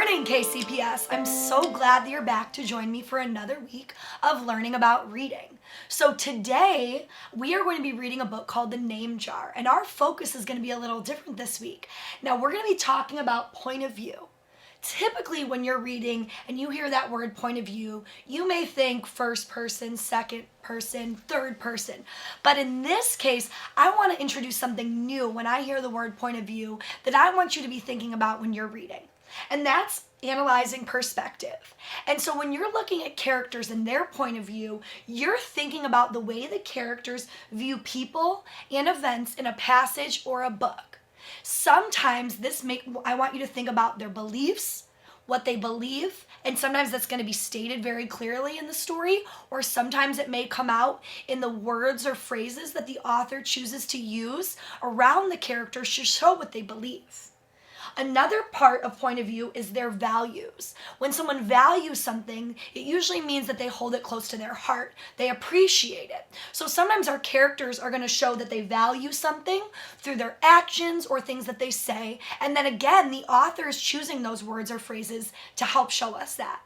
morning, KCPS. I'm so glad that you're back to join me for another week of learning about reading. So today, we are going to be reading a book called The Name Jar, and our focus is going to be a little different this week. Now, we're going to be talking about point of view. Typically, when you're reading and you hear that word point of view, you may think first person, second person, third person. But in this case, I want to introduce something new when I hear the word point of view that I want you to be thinking about when you're reading. And that's analyzing perspective. And so when you're looking at characters and their point of view, you're thinking about the way the characters view people and events in a passage or a book. Sometimes I want you to think about their beliefs, what they believe, and sometimes that's going to be stated very clearly in the story, or sometimes it may come out in the words or phrases that the author chooses to use around the characters to show what they believe. Another part of point of view is their values. When someone values something, it usually means that they hold it close to their heart. They appreciate it. So sometimes our characters are going to show that they value something through their actions or things that they say. And then again, the author is choosing those words or phrases to help show us that.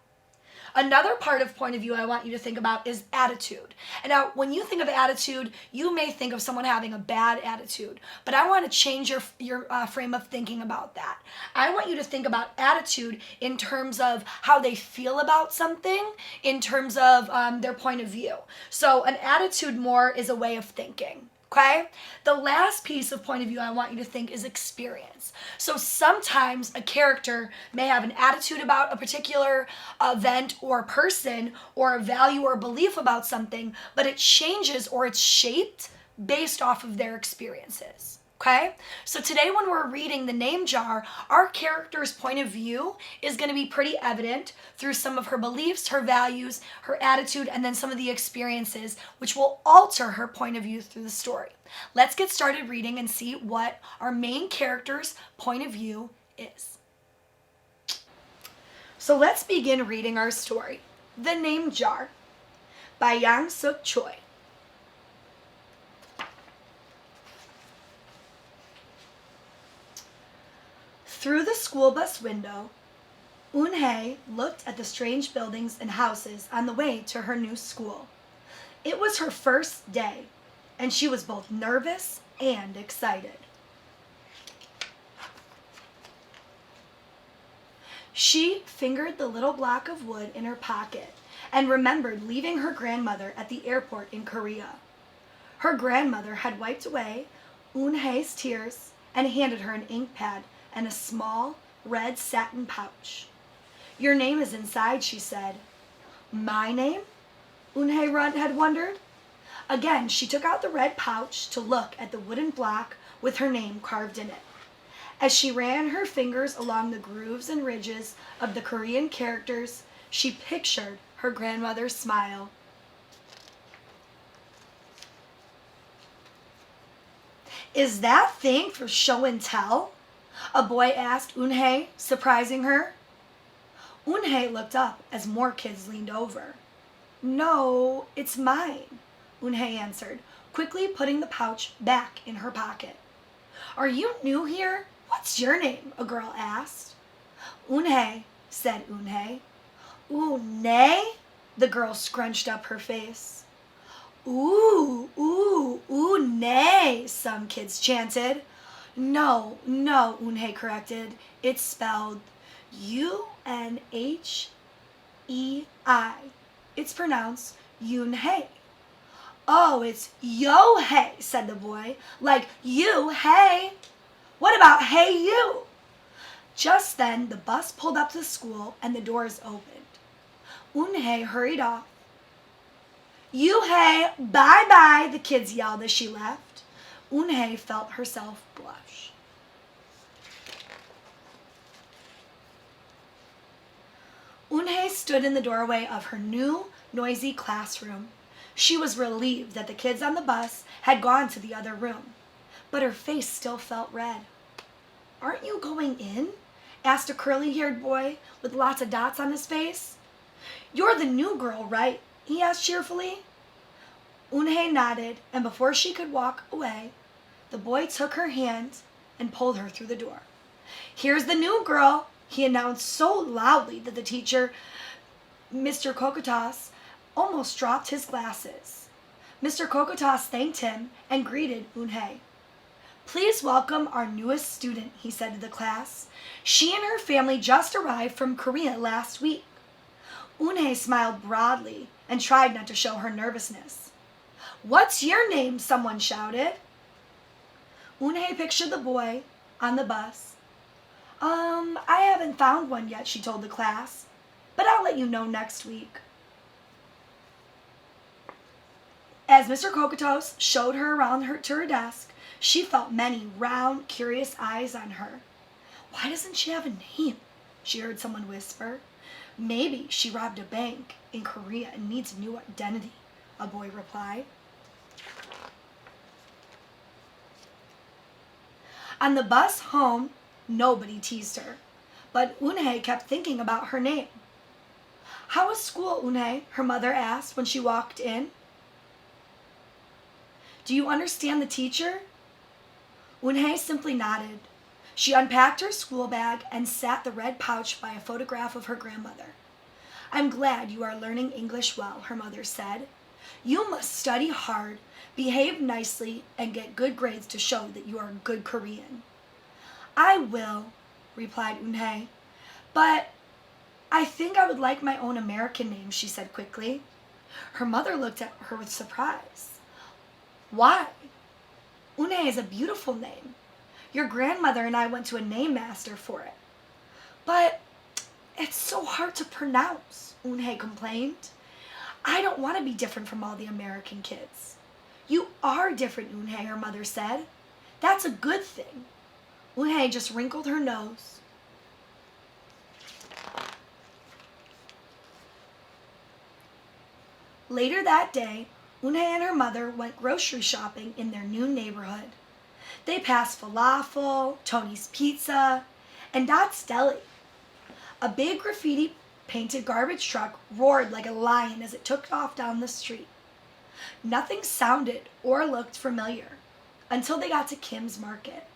Another part of point of view I want you to think about is attitude. And now, when you think of attitude, you may think of someone having a bad attitude, but I want to change your frame of thinking about that. I want you to think about attitude in terms of how they feel about something, in terms of their point of view. So an attitude more is a way of thinking. Okay? The last piece of point of view I want you to think is experience. So sometimes a character may have an attitude about a particular event or person or a value or belief about something, but it changes or it's shaped based off of their experiences. Okay? So today when we're reading The Name Jar, our character's point of view is going to be pretty evident through some of her beliefs, her values, her attitude, and then some of the experiences, which will alter her point of view through the story. Let's get started reading and see what our main character's point of view is. So let's begin reading our story. The Name Jar by Yang Suk Choi. Through the school bus window, Eun-hye looked at the strange buildings and houses on the way to her new school. It was her first day, and she was both nervous and excited. She fingered the little block of wood in her pocket and remembered leaving her grandmother at the airport in Korea. Her grandmother had wiped away Eun-hae's tears and handed her an ink pad and a small red satin pouch. "Your name is inside," she said. "My name?" Eun-hae had wondered. Again, she took out the red pouch to look at the wooden block with her name carved in it. As she ran her fingers along the grooves and ridges of the Korean characters, she pictured her grandmother's smile. "Is that thing for show and tell?" a boy asked Eun-hae, surprising her. Eun-hae looked up as more kids leaned over. "No, it's mine," Eun-hae answered, quickly putting the pouch back in her pocket. "Are you new here? What's your name?" a girl asked. "Eun-hae," said Eun-hae. "Eun-hae?" the girl scrunched up her face. "Ooh, Eun-hae," some kids chanted. No, Eun-hae corrected. "It's spelled U-N-H-E-I. It's pronounced Yoon-hae." "Oh, it's Yo-hae," said the boy. "Like you, hey. What about hey you?" Just then, the bus pulled up to the school and the doors opened. Eun-hae hurried off. "You-hae, bye-bye," the kids yelled as she left. Eun-hae felt herself blush. Eun-hae stood in the doorway of her new, noisy classroom. She was relieved that the kids on the bus had gone to the other room, but her face still felt red. "Aren't you going in?" asked a curly-haired boy with lots of dots on his face. "You're the new girl, right?" he asked cheerfully. Eun-hae nodded, and before she could walk away, the boy took her hand and pulled her through the door. "Here's the new girl," he announced so loudly that the teacher, Mr. Kokotas, almost dropped his glasses. Mr. Kokotas thanked him and greeted Eunhae. "Please welcome our newest student," he said to the class. "She and her family just arrived from Korea last week." Eunhae smiled broadly and tried not to show her nervousness. "What's your name?" someone shouted. Eunhae pictured the boy on the bus. I haven't found one yet," she told the class, "but I'll let you know next week." As Mr. Kokotos showed her around to her desk, she felt many round, curious eyes on her. "Why doesn't she have a name?" she heard someone whisper. "Maybe she robbed a bank in Korea and needs a new identity," a boy replied. On the bus home, nobody teased her, but Eunhae kept thinking about her name. "How was school, Eunhae?" her mother asked when she walked in. "Do you understand the teacher?" Eunhae simply nodded. She unpacked her school bag and sat the red pouch by a photograph of her grandmother. "I'm glad you are learning English well," her mother said. "You must study hard, behave nicely, and get good grades to show that you are a good Korean." "I will," replied Eunhae, "but I think I would like my own American name," she said quickly. Her mother looked at her with surprise. "Why? Eunhae is a beautiful name. Your grandmother and I went to a name master for it." "But it's so hard to pronounce," Eunhae complained. "I don't want to be different from all the American kids." "You are different, Eunhae," her mother said. "That's a good thing." Eunhae just wrinkled her nose. Later that day, Eunhae and her mother went grocery shopping in their new neighborhood. They passed Falafel, Tony's Pizza, and Dot's Deli. A big graffiti-painted garbage truck roared like a lion as it took off down the street. Nothing sounded or looked familiar until they got to Kim's Market.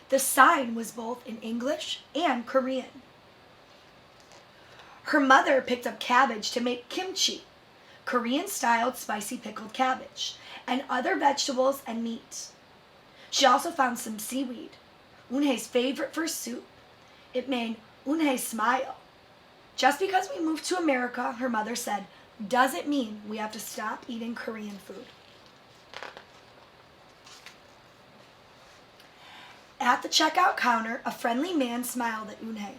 The sign was both in English and Korean. Her mother picked up cabbage to make kimchi, Korean-styled spicy pickled cabbage, and other vegetables and meat. She also found some seaweed, Eunhae's favorite for soup. It made Eunhae smile. "Just because we moved to America," her mother said, "doesn't mean we have to stop eating Korean food." At the checkout counter, a friendly man smiled at Eunhae.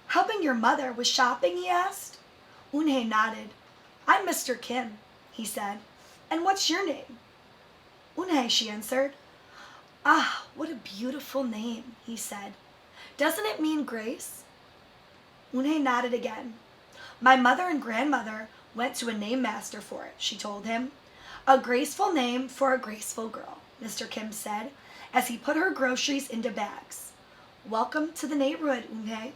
"Helping your mother with shopping?" he asked. Eunhae nodded. "I'm Mr. Kim," he said. "And what's your name?" "Eunhae," she answered. "Ah, what a beautiful name," he said. "Doesn't it mean grace?" Eunhae nodded again. "My mother and grandmother went to a name master for it," she told him. "A graceful name for a graceful girl," Mr. Kim said, as he put her groceries into bags. "Welcome to the neighborhood, Eunhae."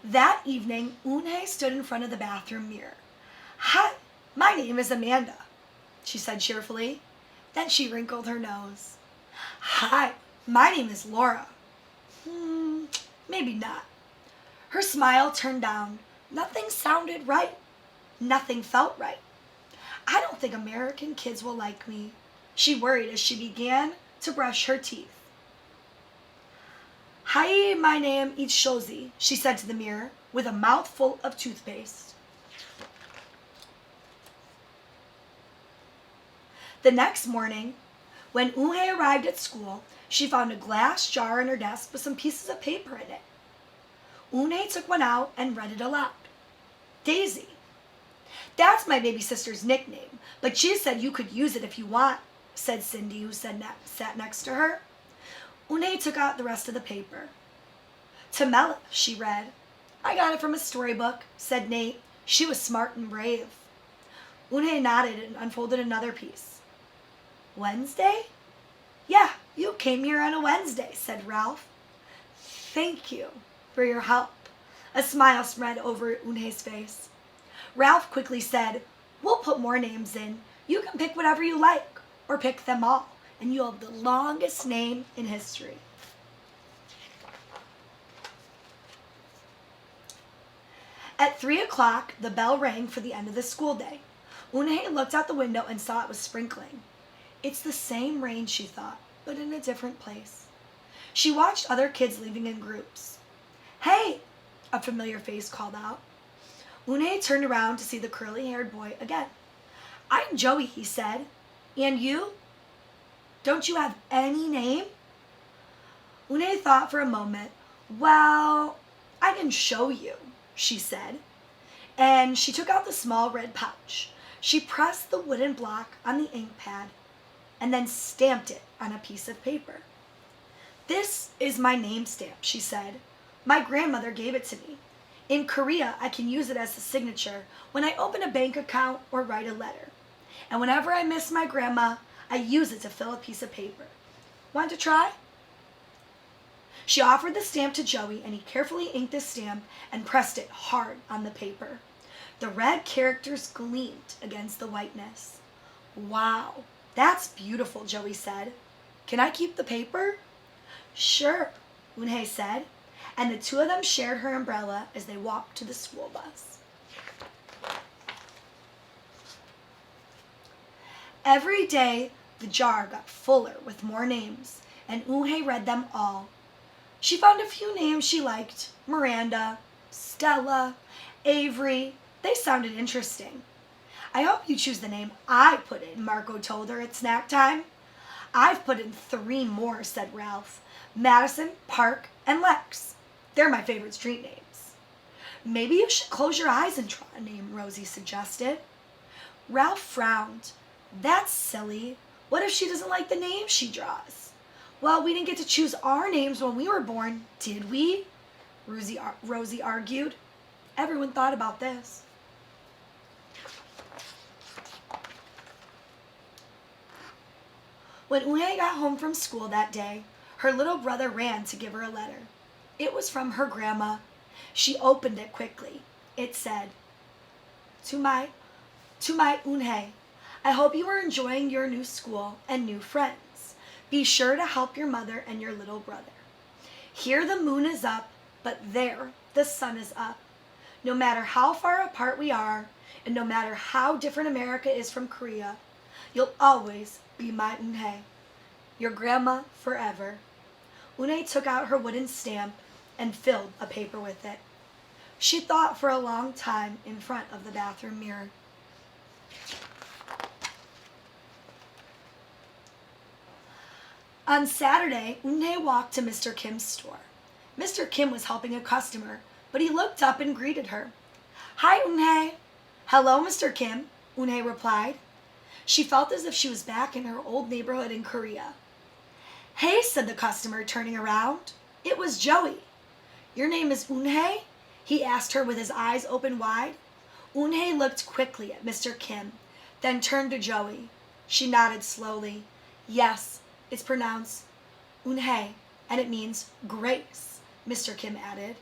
That evening, Eunhae stood in front of the bathroom mirror. "Hi, my name is Amanda," she said cheerfully. Then she wrinkled her nose. "Hi, my name is Laura." Maybe not. Her smile turned down. Nothing sounded right. Nothing felt right. "I don't think American kids will like me," she worried as she began to brush her teeth. "Hi, my name is Shozi," she said to the mirror with a mouthful of toothpaste. The next morning, when Eunhae arrived at school, she found a glass jar on her desk with some pieces of paper in it. Eunhae took one out and read it aloud. "Daisy. That's my baby sister's nickname, but she said you could use it if you want," said Cindy, who sat next to her. Eunhae took out the rest of the paper. "Tamela," she read. "I got it from a storybook," said Nate. "She was smart and brave." Eunhae nodded and unfolded another piece. "Wednesday? Yeah, you came here on a Wednesday," said Ralph. "Thank you for your help." A smile spread over Eunhae's face. Ralph quickly said, "We'll put more names in. You can pick whatever you like, or pick them all, and you'll have the longest name in history." At 3 o'clock, the bell rang for the end of the school day. Unhei looked out the window and saw it was sprinkling. It's the same rain, she thought, but in a different place. She watched other kids leaving in groups. Hey, a familiar face called out. Unhei turned around to see the curly-haired boy again. I'm Joey, he said. And you? Don't you have any name? Unhei thought for a moment. Well, I can show you, she said. And she took out the small red pouch. She pressed the wooden block on the ink pad and then stamped it on a piece of paper. This is my name stamp, she said. My grandmother gave it to me. In Korea, I can use it as a signature when I open a bank account or write a letter. And whenever I miss my grandma, I use it to fill a piece of paper. Want to try? She offered the stamp to Joey, and he carefully inked the stamp and pressed it hard on the paper. The red characters gleamed against the whiteness. Wow, that's beautiful, Joey said. Can I keep the paper? Sure, Unhei said, and the two of them shared her umbrella as they walked to the school bus. Every day, the jar got fuller with more names, and Unhei read them all. She found a few names she liked: Miranda, Stella, Avery. They sounded interesting. I hope you choose the name I put in, Marco told her at snack time. I've put in 3 more, said Ralph. Madison, Park, and Lex. They're my favorite street names. Maybe you should close your eyes and draw a name, Rosie suggested. Ralph frowned. That's silly. What if she doesn't like the name she draws? Well, we didn't get to choose our names when we were born, did we? Rosie argued. Everyone thought about this. When Unhei got home from school that day, her little brother ran to give her a letter. It was from her grandma. She opened it quickly. It said, To my Unhei, I hope you are enjoying your new school and new friends. Be sure to help your mother and your little brother. Here the moon is up, but there the sun is up. No matter how far apart we are, and no matter how different America is from Korea, you'll always be my Unhei, your grandma forever. Unhei took out her wooden stamp and filled a paper with it. She thought for a long time in front of the bathroom mirror. On Saturday, Unhei walked to Mr. Kim's store. Mr. Kim was helping a customer, but he looked up and greeted her. Hi, Unhei. Hello, Mr. Kim, Unhei replied. She felt as if she was back in her old neighborhood in Korea. Hey, said the customer, turning around. It was Joey. Your name is Unhei? He asked her with his eyes open wide. Unhei looked quickly at Mr. Kim, then turned to Joey. She nodded slowly. Yes, it's pronounced Unhei, and it means grace, Mr. Kim added.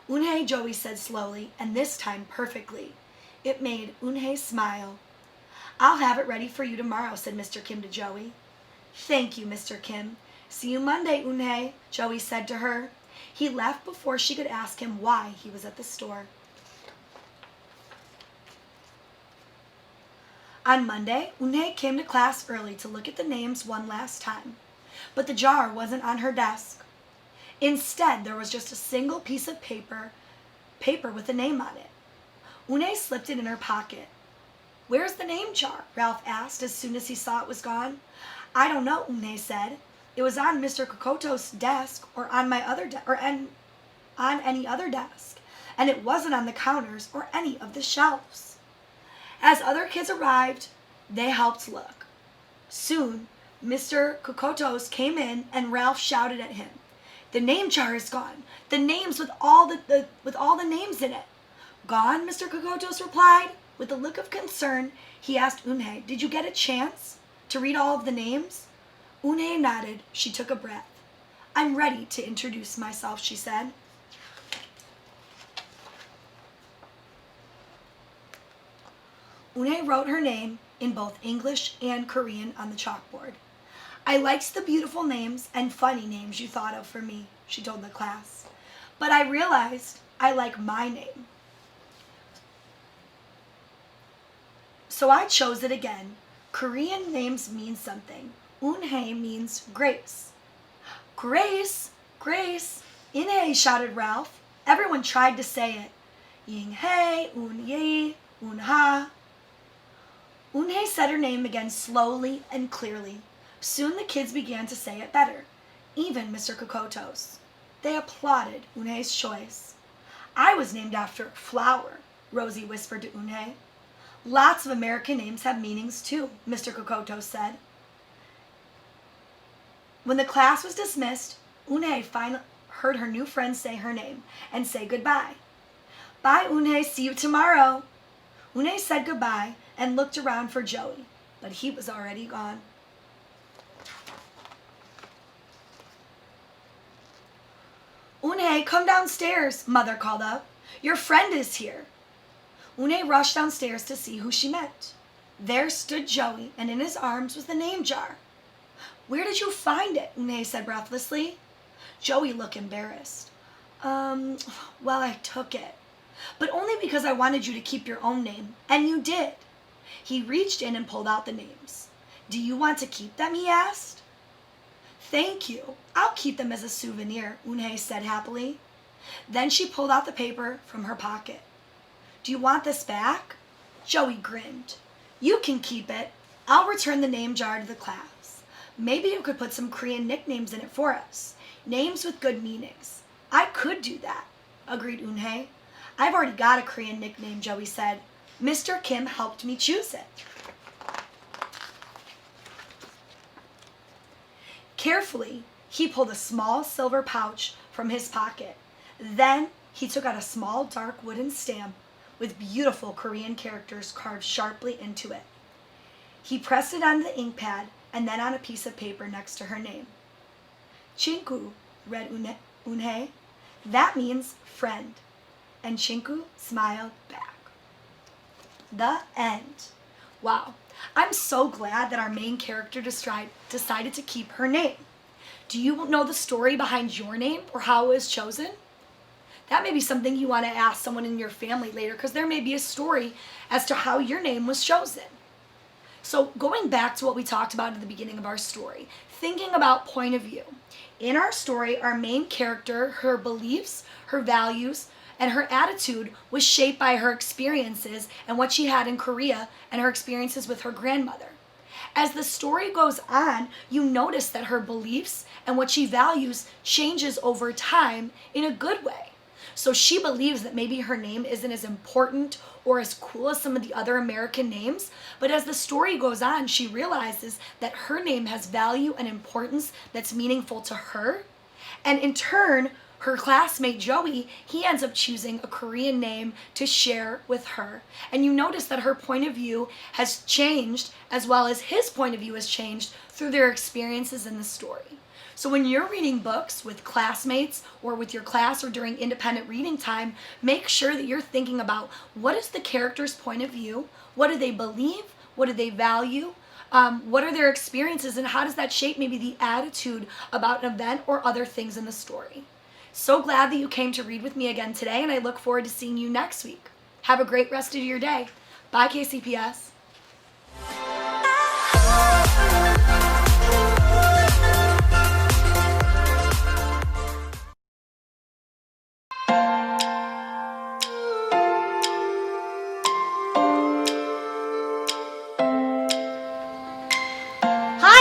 Unhei, Joey said slowly, and this time perfectly. It made Unhei smile. I'll have it ready for you tomorrow, said Mr. Kim to Joey. Thank you, Mr. Kim. See you Monday, Unhei, Joey said to her. He left before she could ask him why he was at the store. On Monday, Unhei came to class early to look at the names one last time, but the jar wasn't on her desk. Instead, there was just a single piece of paper with a name on it. Unhei slipped it in her pocket. Where's the name jar? Ralph asked as soon as he saw it was gone. I don't know, Unhei said. It was on Mr. Kokoto's desk or on my other on any other desk, and it wasn't on the counters or any of the shelves. As other kids arrived, they helped look. Soon, Mr. Kokotos came in and Ralph shouted at him. The name jar is gone. The names with all the names in it. Gone, Mr. Kokotos replied. With a look of concern, he asked Unhei, did you get a chance to read all of the names? Unhei nodded. She took a breath. I'm ready to introduce myself, she said. Unhei wrote her name in both English and Korean on the chalkboard. I liked the beautiful names and funny names you thought of for me, she told the class. But I realized I like my name, So I chose it again. Korean names mean something. Eunhae means grace. Grace, Grace, Inhae, shouted Ralph. Everyone tried to say it. Yinghae, Unye, Unha. Eunhae said her name again slowly and clearly. Soon the kids began to say it better, even Mr. Kokotos. They applauded Eunhae's choice. I was named after flower, Rosie whispered to Eunhae. Lots of American names have meanings too, Mr. Kokotos said. When the class was dismissed, Eunhae finally heard her new friend say her name and say goodbye. Bye, Eunhae, see you tomorrow. Eunhae said goodbye and looked around for Joey, but he was already gone. Eunhae, come downstairs, Mother called up. Your friend is here. Eunhae rushed downstairs to see who she meant. There stood Joey, and in his arms was the name jar. Where did you find it? Eunhae said breathlessly. Joey looked embarrassed. Well, I took it. But only because I wanted you to keep your own name, and you did. He reached in and pulled out the names. Do you want to keep them? He asked. Thank you. I'll keep them as a souvenir, Eunhae said happily. Then she pulled out the paper from her pocket. Do you want this back? Joey grinned. You can keep it. I'll return the name jar to the class. Maybe you could put some Korean nicknames in it for us. Names with good meanings. I could do that, agreed Eunhae. I've already got a Korean nickname, Joey said. Mr. Kim helped me choose it. Carefully, he pulled a small silver pouch from his pocket. Then he took out a small dark wooden stamp with beautiful Korean characters carved sharply into it. He pressed it onto the ink pad and then on a piece of paper next to her name. Chinku, read Eunhae. That means friend. And Chinku smiled back. The end. Wow. I'm so glad that our main character decided to keep her name. Do you know the story behind your name or how it was chosen? That may be something you want to ask someone in your family later because there may be a story as to how your name was chosen. So going back to what we talked about at the beginning of our story, thinking about point of view. In our story, our main character, her beliefs, her values, and her attitude was shaped by her experiences and what she had in Korea and her experiences with her grandmother. As the story goes on, you notice that her beliefs and what she values changes over time in a good way. So she believes that maybe her name isn't as important or as cool as some of the other American names, but as the story goes on, she realizes that her name has value and importance that's meaningful to her. And in turn, her classmate Joey, he ends up choosing a Korean name to share with her. And you notice that her point of view has changed as well as his point of view has changed through their experiences in the story. So when you're reading books with classmates or with your class or during independent reading time, make sure that you're thinking about what is the character's point of view, what do they believe, what do they value, what are their experiences, and how does that shape maybe the attitude about an event or other things in the story. So glad that you came to read with me again today, and I look forward to seeing you next week. Have a great rest of your day. Bye, KCPS.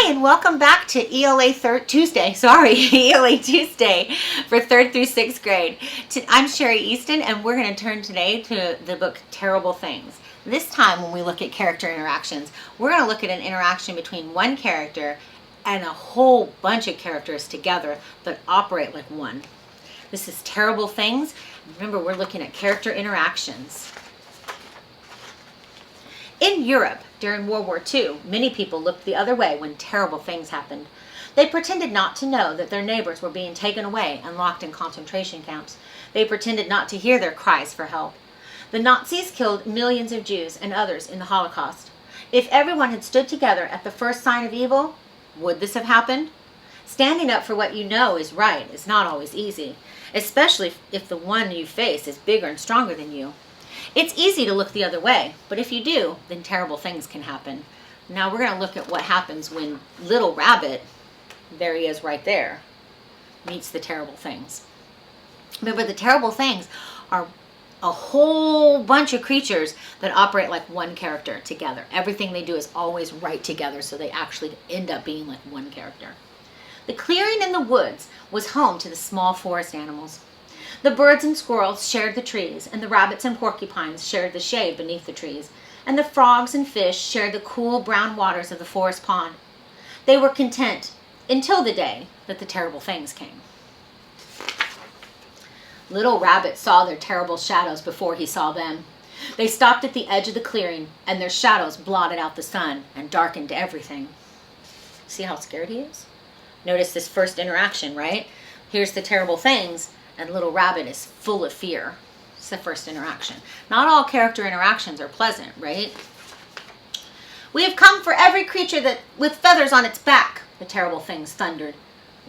And welcome back to ELA Tuesday for 3rd through 6th grade. I'm Sherry Easton, and we're going to turn today to the book Terrible Things. This time when we look at character interactions, we're going to look at an interaction between one character and a whole bunch of characters together that operate like one. This is Terrible Things. Remember, we're looking at character interactions. In Europe, during World War II, many people looked the other way when terrible things happened. They pretended not to know that their neighbors were being taken away and locked in concentration camps. They pretended not to hear their cries for help. The Nazis killed millions of Jews and others in the Holocaust. If everyone had stood together at the first sign of evil, would this have happened? Standing up for what you know is right is not always easy, especially if the one you face is bigger and stronger than you. It's easy to look the other way, but if you do, then terrible things can happen. Now we're going to look at what happens when Little Rabbit, there he is right there, meets the terrible things. Remember, the terrible things are a whole bunch of creatures that operate like one character together. Everything they do is always right together, so they actually end up being like one character. The clearing in the woods was home to the small forest animals. The birds and squirrels shared the trees, and the rabbits and porcupines shared the shade beneath the trees, and the frogs and fish shared the cool brown waters of the forest pond. They were content until the day that the terrible things came. Little Rabbit saw their terrible shadows before he saw them. They stopped at the edge of the clearing, and their shadows blotted out the sun and darkened everything. See how scared he is? Notice this first interaction, right? Here's the terrible things, and Little Rabbit is full of fear. It's the first interaction. Not all character interactions are pleasant, right? We have come for every creature with feathers on its back, the terrible things thundered.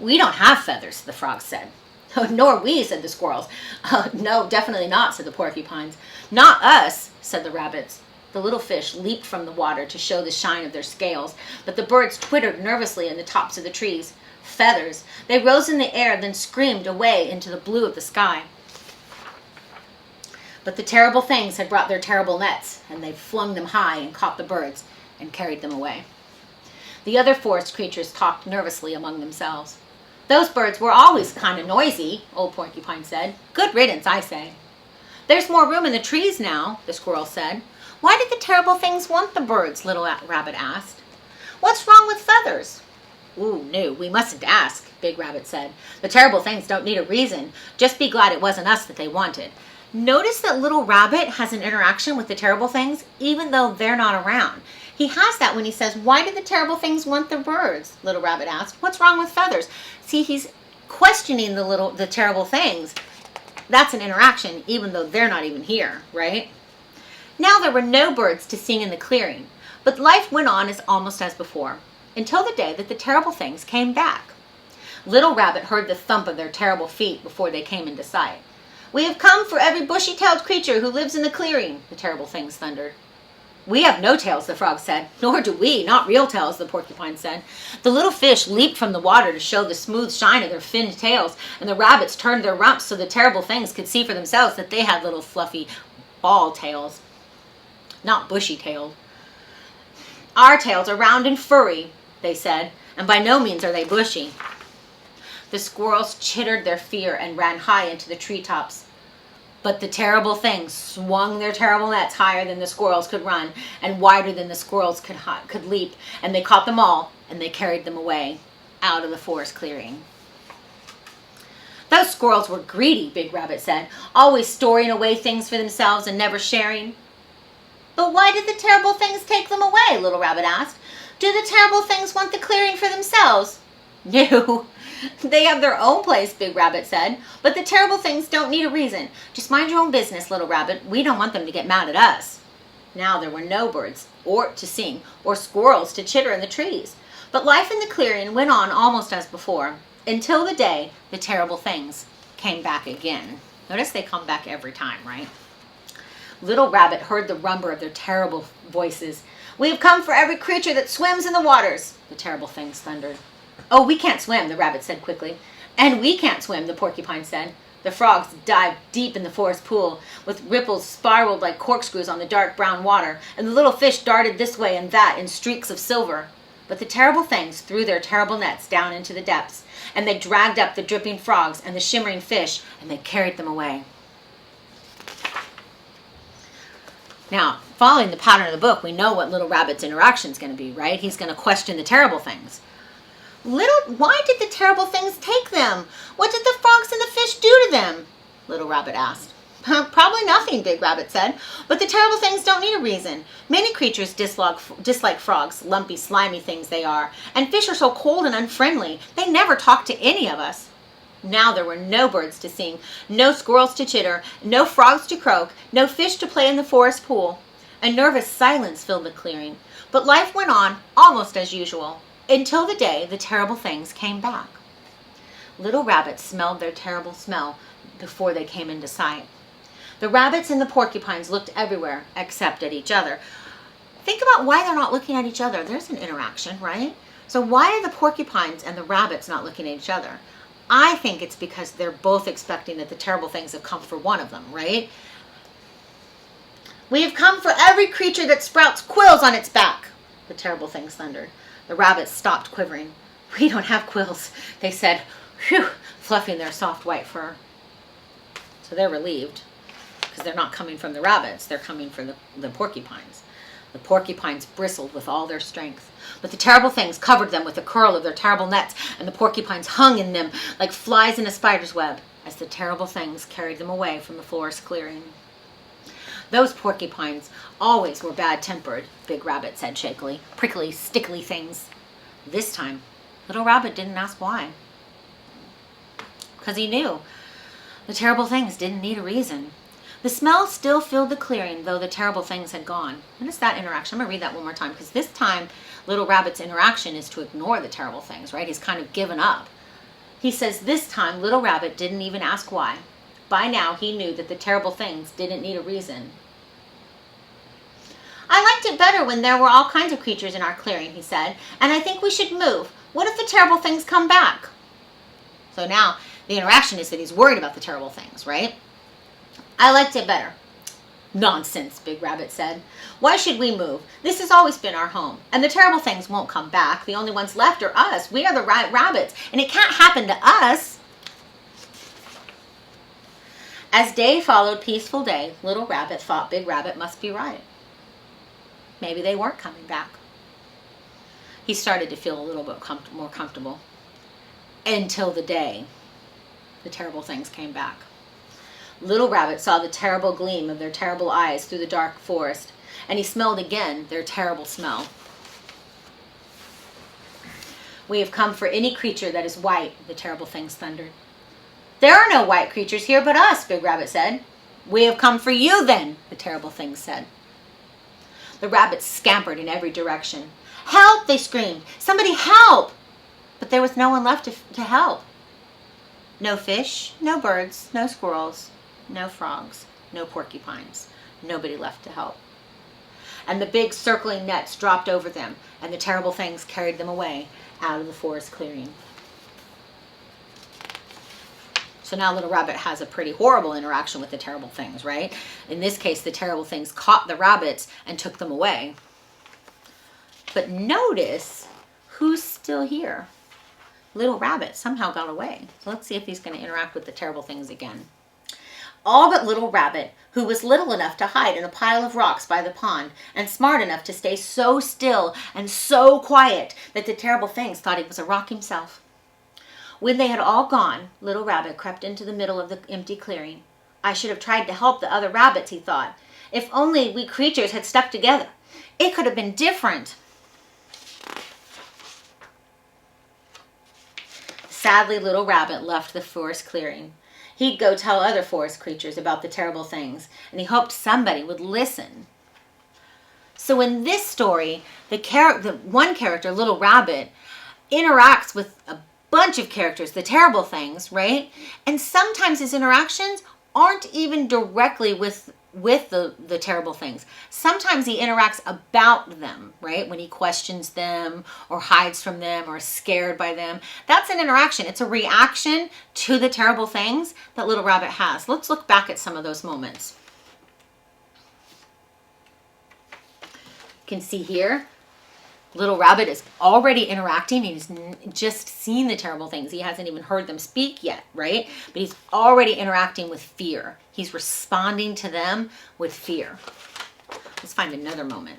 We don't have feathers, the frogs said. Oh, nor we, said the squirrels. Oh, no, definitely not, said the porcupines. Not us, said the rabbits. The little fish leaped from the water to show the shine of their scales, but the birds twittered nervously in the tops of the trees. Feathers. They rose in the air, then screamed away into the blue of the sky. But the terrible things had brought their terrible nets, and they flung them high and caught the birds and carried them away. The other forest creatures talked nervously among themselves. Those birds were always kind of noisy, old Porcupine said. Good riddance, I say. There's more room in the trees now, the squirrel said. Why did the terrible things want the birds? Little Rabbit asked. What's wrong with feathers? Ooh, no, we mustn't ask, Big Rabbit said. The terrible things don't need a reason. Just be glad it wasn't us that they wanted. Notice that Little Rabbit has an interaction with the terrible things, even though they're not around. He has that when he says, why did the terrible things want the birds? Little Rabbit asked. What's wrong with feathers? See, he's questioning the terrible things. That's an interaction, even though they're not even here, right? Now there were no birds to sing in the clearing, but life went on almost as before, until the day that the terrible things came back. Little Rabbit heard the thump of their terrible feet before they came into sight. We have come for every bushy-tailed creature who lives in the clearing, the terrible things thundered. We have no tails, the frog said. Nor do we, not real tails, the porcupine said. The little fish leaped from the water to show the smooth shine of their finned tails, and the rabbits turned their rumps so the terrible things could see for themselves that they had little fluffy ball tails, not bushy-tailed. Our tails are round and furry, they said, and by no means are they bushy. The squirrels chittered their fear and ran high into the treetops. But the terrible things swung their terrible nets higher than the squirrels could run and wider than the squirrels could leap, and they caught them all and they carried them away out of the forest clearing. Those squirrels were greedy, Big Rabbit said, always storing away things for themselves and never sharing. But why did the terrible things take them away? Little Rabbit asked. Do the terrible things want the clearing for themselves? No. They have their own place, Big Rabbit said. But the terrible things don't need a reason. Just mind your own business, Little Rabbit. We don't want them to get mad at us. Now there were no birds to sing or squirrels to chitter in the trees. But life in the clearing went on almost as before, until the day the terrible things came back again. Notice they come back every time, right? Little Rabbit heard the rumble of their terrible voices. We have come for every creature that swims in the waters, the terrible things thundered. Oh, we can't swim, the rabbit said quickly. And we can't swim, the porcupine said. The frogs dived deep in the forest pool, with ripples spiraled like corkscrews on the dark brown water, and the little fish darted this way and that in streaks of silver. But the terrible things threw their terrible nets down into the depths, and they dragged up the dripping frogs and the shimmering fish, and they carried them away. Now, following the pattern of the book, we know what Little Rabbit's interaction is going to be, right? He's going to question the terrible things. Why did the terrible things take them? What did the frogs and the fish do to them? Little Rabbit asked. Probably nothing, Big Rabbit said. But the terrible things don't need a reason. Many creatures dislike frogs, lumpy, slimy things they are. And fish are so cold and unfriendly, they never talk to any of us. Now there were no birds to sing, no squirrels to chitter, no frogs to croak, no fish to play in the forest pool. A nervous silence filled the clearing. But life went on almost as usual, until the day the terrible things came back. Little Rabbit smelled their terrible smell before they came into sight. The rabbits and the porcupines looked everywhere except at each other. Think about why they're not looking at each other. There's an interaction, right? So why are the porcupines and the rabbits not looking at each other? I think it's because they're both expecting that the terrible things have come for one of them, right? We have come for every creature that sprouts quills on its back, the terrible things thundered. The rabbits stopped quivering. We don't have quills, they said, whew, fluffing their soft white fur. So they're relieved because they're not coming from the rabbits. They're coming from the porcupines. The porcupines bristled with all their strength. But the terrible things covered them with the curl of their terrible nets, and the porcupines hung in them like flies in a spider's web as the terrible things carried them away from the forest clearing. Those porcupines always were bad-tempered, Big Rabbit said shakily. Prickly, stickly things. This time, Little Rabbit didn't ask why. Because he knew the terrible things didn't need a reason. The smell still filled the clearing, though the terrible things had gone. Notice that interaction. I'm going to read that one more time, because this time, Little Rabbit's interaction is to ignore the terrible things, right? He's kind of given up. He says this time, Little Rabbit didn't even ask why. By now, he knew that the terrible things didn't need a reason. I liked it better when there were all kinds of creatures in our clearing, he said, and I think we should move. What if the terrible things come back? So now, the interaction is that he's worried about the terrible things, right? I liked it better. Nonsense, Big Rabbit said. Why should we move? This has always been our home, and the terrible things won't come back. The only ones left are us. We are the right rabbits, and it can't happen to us. As day followed peaceful day, Little Rabbit thought Big Rabbit must be right. Maybe they weren't coming back. He started to feel a little bit more comfortable. Until the day the terrible things came back. Little Rabbit saw the terrible gleam of their terrible eyes through the dark forest, and he smelled again their terrible smell. We have come for any creature that is white, the terrible things thundered. There are no white creatures here but us, Big Rabbit said. We have come for you then, the terrible things said. The rabbits scampered in every direction. Help, they screamed. Somebody help! But there was no one left to help. No fish, no birds, no squirrels, no frogs, no porcupines. Nobody left to help. And the big circling nets dropped over them, and the terrible things carried them away out of the forest clearing. So now Little Rabbit has a pretty horrible interaction with the terrible things, right? In this case, the terrible things caught the rabbits and took them away. But notice who's still here. Little Rabbit somehow got away. So let's see if he's going to interact with the terrible things again. All but Little Rabbit, who was little enough to hide in a pile of rocks by the pond and smart enough to stay so still and so quiet that the terrible things thought he was a rock himself. When they had all gone, Little Rabbit crept into the middle of the empty clearing. I should have tried to help the other rabbits, he thought. If only we creatures had stuck together. It could have been different. Sadly, Little Rabbit left the forest clearing. He'd go tell other forest creatures about the terrible things, and he hoped somebody would listen. So in this story, the one character, Little Rabbit, interacts with a bunch of characters, the terrible things, right? And sometimes his interactions aren't even directly with the terrible things. Sometimes he interacts about them, right? When he questions them or hides from them or is scared by them. That's an interaction. It's a reaction to the terrible things that Little Rabbit has. Let's look back at some of those moments. You can see here, Little Rabbit is already interacting. He's just seen the terrible things. He hasn't even heard them speak yet, right? But he's already interacting with fear. He's responding to them with fear. Let's find another moment.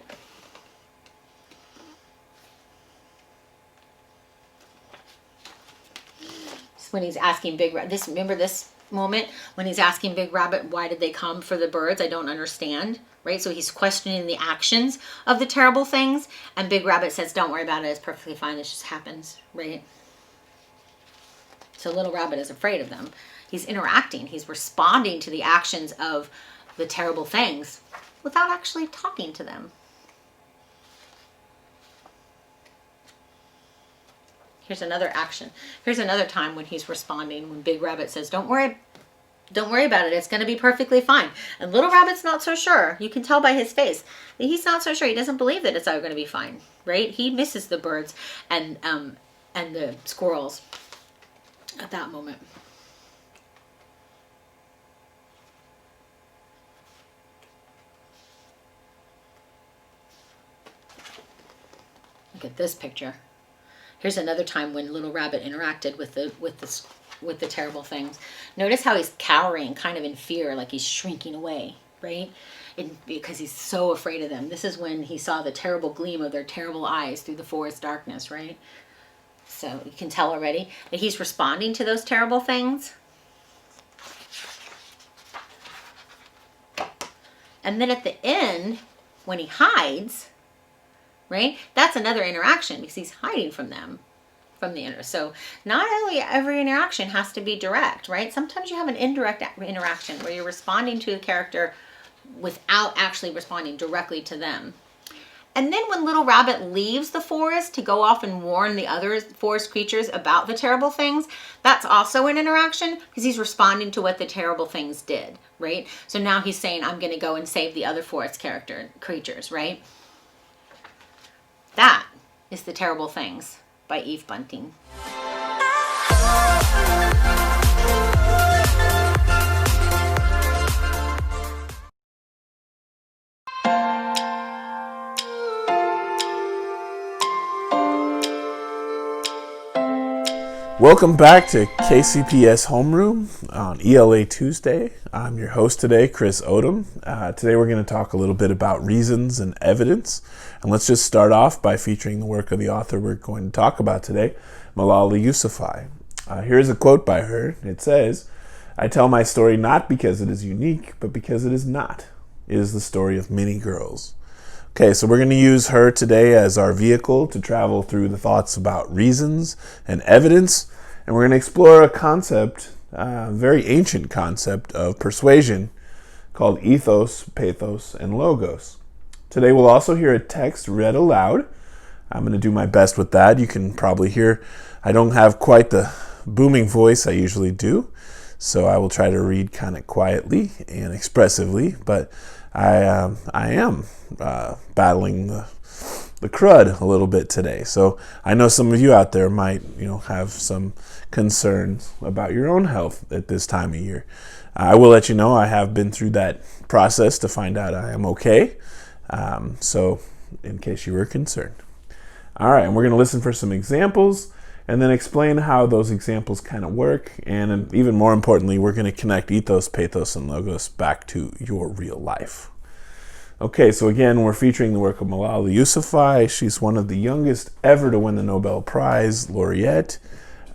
It's when he's asking Big Rabbit. Remember this moment when he's asking Big Rabbit, why did they come for the birds? I don't understand. Right? So he's questioning the actions of the terrible things. And Big Rabbit says, don't worry about it. It's perfectly fine. This just happens. Right? So Little Rabbit is afraid of them. He's interacting. He's responding to the actions of the terrible things without actually talking to them. Here's another action. Here's another time when he's responding, when Big Rabbit says, don't worry Don't worry about it. It's going to be perfectly fine. And little rabbit's not so sure. You can tell by his face. He's not so sure. He doesn't believe that it's all going to be fine, right? He misses the birds and the squirrels at that moment. Look at this picture. Here's another time when little rabbit interacted with the terrible things. Notice how he's cowering, kind of in fear, like he's shrinking away, right? Because he's so afraid of them. This is when he saw the terrible gleam of their terrible eyes through the forest darkness, right? So you can tell already that he's responding to those terrible things. And then at the end, when he hides, right? That's another interaction because he's hiding from them, from the inner. So not only every interaction has to be direct, right? Sometimes you have an indirect interaction where you're responding to a character without actually responding directly to them. And then when little rabbit leaves the forest to go off and warn the other forest creatures about the terrible things, that's also an interaction because he's responding to what the terrible things did, right? So now he's saying, I'm going to go and save the other forest creatures, right? That is The Terrible Things by Eve Bunting. Welcome back to KCPS Homeroom on ELA Tuesday. I'm your host today, Chris Odom. Today we're going to talk a little bit about reasons and evidence. And let's just start off by featuring the work of the author we're going to talk about today, Malala Yousafzai. Here's a quote by her. It says, "I tell my story not because it is unique, but because it is not. It is the story of many girls." Okay, so we're going to use her today as our vehicle to travel through the thoughts about reasons and evidence, and we're going to explore a concept, a very ancient concept of persuasion called ethos, pathos, and logos. Today we'll also hear a text read aloud. I'm going to do my best with that. You can probably hear I don't have quite the booming voice I usually do, so I will try to read kind of quietly and expressively, but I am battling the crud a little bit today. So I know some of you out there might, have some concerns about your own health at this time of year. I will let you know I have been through that process to find out I am okay. So in case you were concerned. All right, and we're going to listen for some examples and then explain how those examples kind of work. And even more importantly, we're going to connect ethos, pathos, and logos back to your real life. Okay, so again, we're featuring the work of Malala Yousafzai. She's one of the youngest ever to win the Nobel Prize laureate.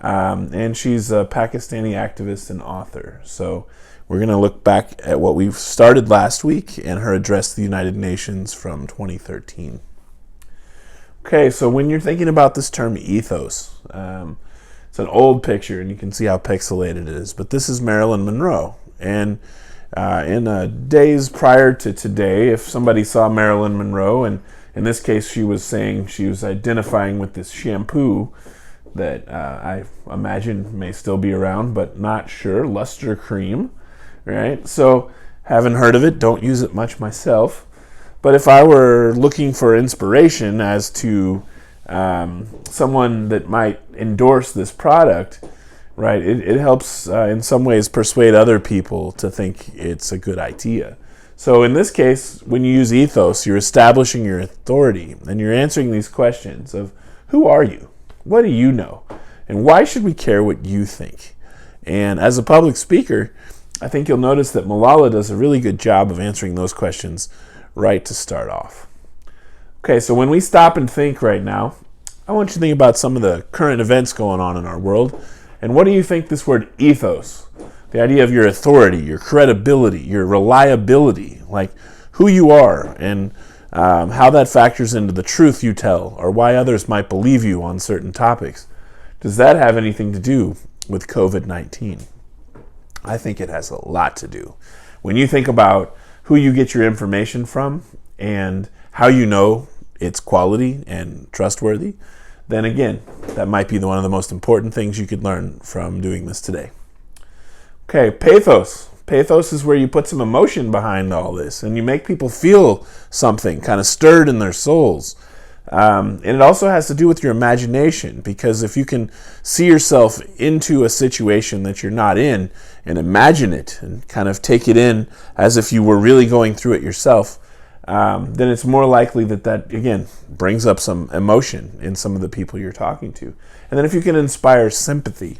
And she's a Pakistani activist and author. So we're going to look back at what we've started last week and her address to the United Nations from 2013. Okay, so when you're thinking about this term ethos, it's an old picture and you can see how pixelated it is, but this is Marilyn Monroe. And in days prior to today, if somebody saw Marilyn Monroe, and in this case she was saying she was identifying with this shampoo that I imagine may still be around, but not sure, Luster Cream, right? So haven't heard of it, don't use it much myself. But if I were looking for inspiration as to someone that might endorse this product, right, it helps in some ways persuade other people to think it's a good idea. So in this case, when you use ethos, you're establishing your authority and you're answering these questions of who are you? What do you know? And why should we care what you think? And as a public speaker, I think you'll notice that Malala does a really good job of answering those questions right to start off. Okay, so when we stop and think right now, I want you to think about some of the current events going on in our world. And what do you think this word ethos, the idea of your authority, your credibility, your reliability, like who you are and how that factors into the truth you tell or why others might believe you on certain topics. Does that have anything to do with COVID-19? I think it has a lot to do. When you think about who you get your information from and how you know it's quality and trustworthy, then again, that might be one of the most important things you could learn from doing this today. Okay, pathos. Pathos is where you put some emotion behind all this and you make people feel something kind of stirred in their souls. And it also has to do with your imagination, because if you can see yourself into a situation that you're not in and imagine it and kind of take it in as if you were really going through it yourself, then it's more likely that again, brings up some emotion in some of the people you're talking to. And then if you can inspire sympathy,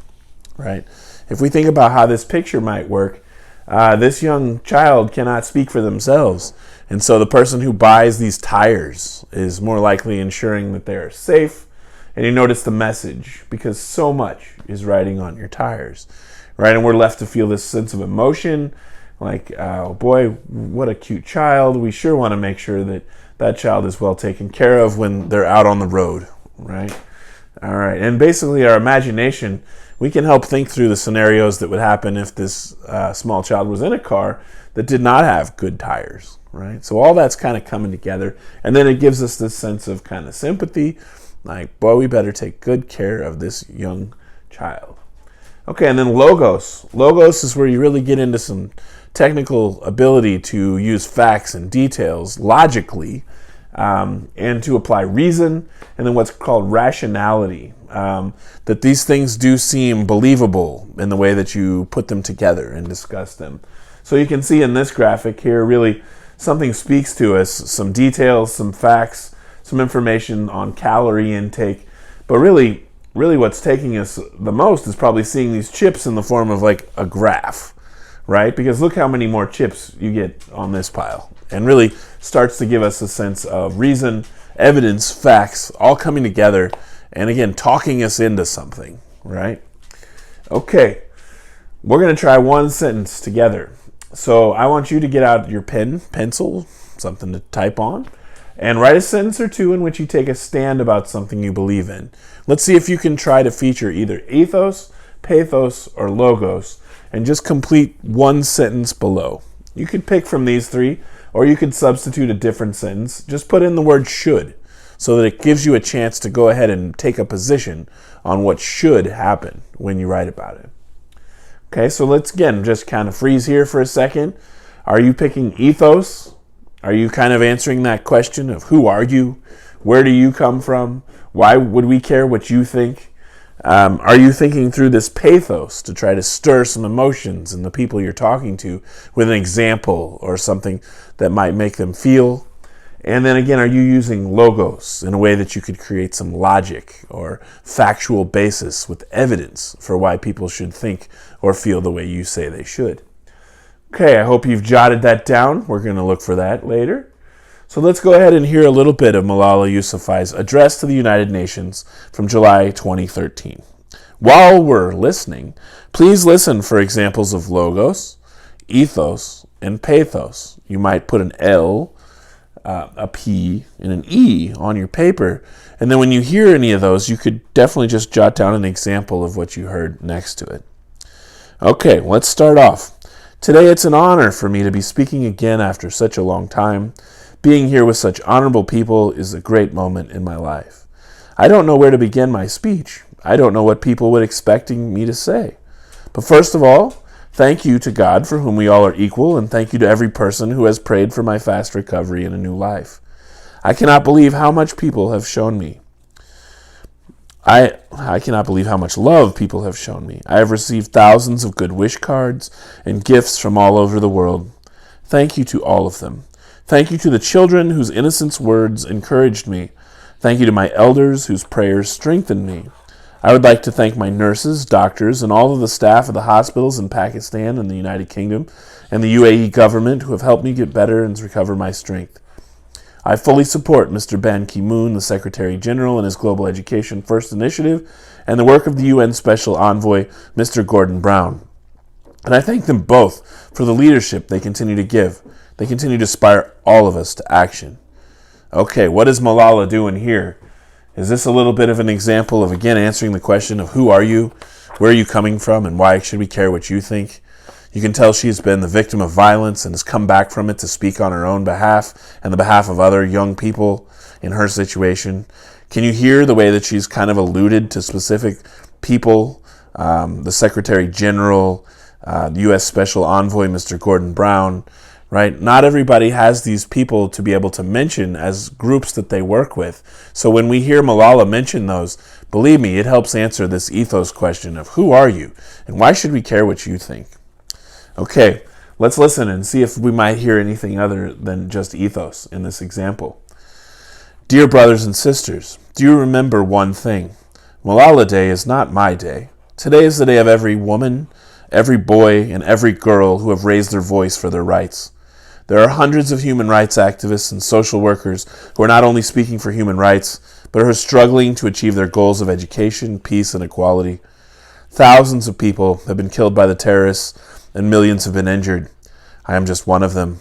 right? If we think about how this picture might work, this young child cannot speak for themselves. And so the person who buys these tires is more likely ensuring that they are safe. And you notice the message, because so much is riding on your tires, right? And we're left to feel this sense of emotion, like, oh boy, what a cute child. We sure want to make sure that that child is well taken care of when they're out on the road, right? All right. And basically our imagination, we can help think through the scenarios that would happen if this small child was in a car that did not have good tires, right? So all that's kind of coming together, and then it gives us this sense of kind of sympathy, like, boy, we better take good care of this young child. Okay, and then logos. Logos is where you really get into some technical ability to use facts and details logically, and to apply reason, and then what's called rationality. That these things do seem believable in the way that you put them together and discuss them. So you can see in this graphic here, really something speaks to us, some details, some facts, some information on calorie intake. But really what's taking us the most is probably seeing these chips in the form of like a graph, right? Because look how many more chips you get on this pile. And really starts to give us a sense of reason, evidence, facts, all coming together, and again, talking us into something, right? Okay, we're going to try one sentence together. So I want you to get out your pen, pencil, something to type on, and write a sentence or two in which you take a stand about something you believe in. Let's see if you can try to feature either ethos, pathos, or logos, and just complete one sentence below. You could pick from these three, or you could substitute a different sentence. Just put in the word should, so that it gives you a chance to go ahead and take a position on what should happen when you write about it. Okay, so let's again just kind of freeze here for a second. Are you picking ethos? Are you kind of answering that question of who are you? Where do you come from? Why would we care what you think? Are you thinking through this pathos to try to stir some emotions in the people you're talking to with an example or something that might make them feel? And then again, are you using logos in a way that you could create some logic or factual basis with evidence for why people should think or feel the way you say they should? Okay, I hope you've jotted that down. We're going to look for that later. So let's go ahead and hear a little bit of Malala Yousafzai's address to the United Nations from July 2013. While we're listening, please listen for examples of logos, ethos, and pathos. You might put an L, a P, and an E on your paper. And then when you hear any of those, you could definitely just jot down an example of what you heard next to it. Okay, let's start off. Today it's an honor for me to be speaking again after such a long time. Being here with such honorable people is a great moment in my life. I don't know where to begin my speech. I don't know what people would expecting me to say. But first of all, thank you to God, for whom we all are equal, and thank you to every person who has prayed for my fast recovery and a new life. I cannot believe how much people have shown me. I cannot believe how much love people have shown me. I have received thousands of good wish cards and gifts from all over the world. Thank you to all of them. Thank you to the children whose innocent words encouraged me. Thank you to my elders whose prayers strengthened me. I would like to thank my nurses, doctors, and all of the staff of the hospitals in Pakistan and the United Kingdom and the UAE government who have helped me get better and recover my strength. I fully support Mr. Ban Ki-moon, the Secretary General, and his Global Education First initiative, and the work of the UN Special Envoy, Mr. Gordon Brown. And I thank them both for the leadership they continue to give. They continue to inspire all of us to action. Okay, what is Malala doing here? Is this a little bit of an example of, again, answering the question of who are you, where are you coming from, and why should we care what you think? You can tell she's been the victim of violence and has come back from it to speak on her own behalf and the behalf of other young people in her situation. Can you hear the way that she's kind of alluded to specific people, the Secretary General, U.S. Special Envoy, Mr. Gordon Brown, right? Not everybody has these people to be able to mention as groups that they work with. So when we hear Malala mention those, believe me, it helps answer this ethos question of who are you and why should we care what you think? Okay, let's listen and see if we might hear anything other than just ethos in this example. Dear brothers and sisters, do you remember one thing? Malala Day is not my day. Today is the day of every woman, every boy, and every girl who have raised their voice for their rights. There are hundreds of human rights activists and social workers who are not only speaking for human rights, but are struggling to achieve their goals of education, peace, and equality. Thousands of people have been killed by the terrorists, and millions have been injured. I am just one of them.